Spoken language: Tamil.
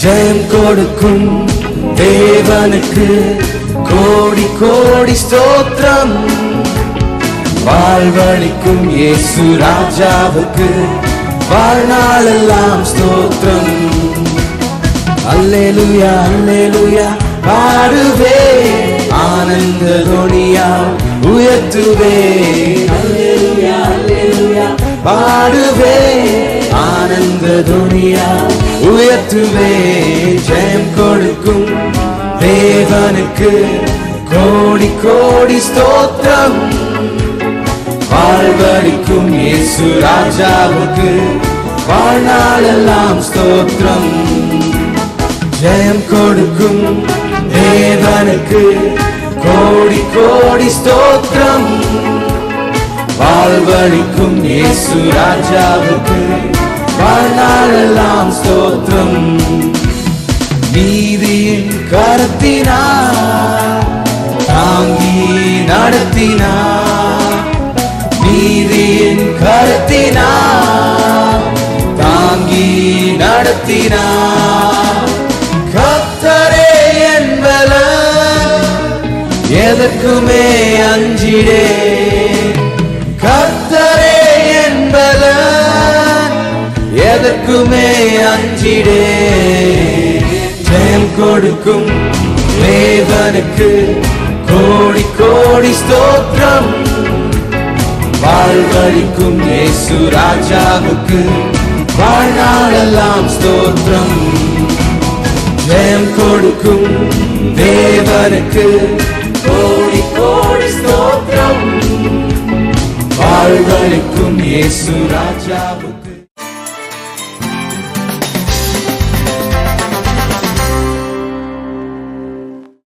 ஜெயம் கொடுக்கும் தேவனுக்கு கோடி கோடி ஸ்தோத்திரம். வாழ்வளிக்கும் இயேசு ராஜாவுக்கு வாழ்நாளெல்லாம் ஸ்தோத்திரம். அல்லேலூயா அல்லேலூயா பாடுவே, ஆனந்த துணியால் உயர்த்துவே. அல்லேலூயா அல்லேலூயா பாடுவே, ஆனந்த துணியால் உயர்த்துவே. ஜெயம் கொடுக்கும் தேவனுக்கு கோடி கோடி ஸ்தோத்திரம். வாழ்வளிக்கும் இயேசு ராஜாவுக்கு வாழ்நாளெல்லாம் ஸ்தோத்திரம். ஜெயம் கொடுக்கும் தேவனுக்கு கோடி கோடி ஸ்தோத்திரம். வாழ்வளிக்கும் இயேசு ராஜாவுக்கு வாழ்நாளெல்லாம் ஸ்தோத்திரம். நீதியின் கரத்தினார் தாங்கி நடத்தினார். நீதியின் கரத்தினார் தாங்கி நடத்தினார். கர்த்தரே என் பலன், எதற்குமே அஞ்சிடே. கர்த்தரே என் பலன், எதற்குமே அஞ்சிடே. ஜெயம் கொடுக்கும் தேவனுக்கு கோடி கோடி ஸ்தோத்திரம். வாழ்வளிக்கும் இயேசு ராஜாவுக்கு வாழ்நாளெல்லாம் ஸ்தோத்திரம். ஜெயம் கொடுக்கும் தேவனுக்கு கோடி கோடி ஸ்தோத்திரம். வாழ்வளிக்கும் இயேசு ராஜாவுக்கு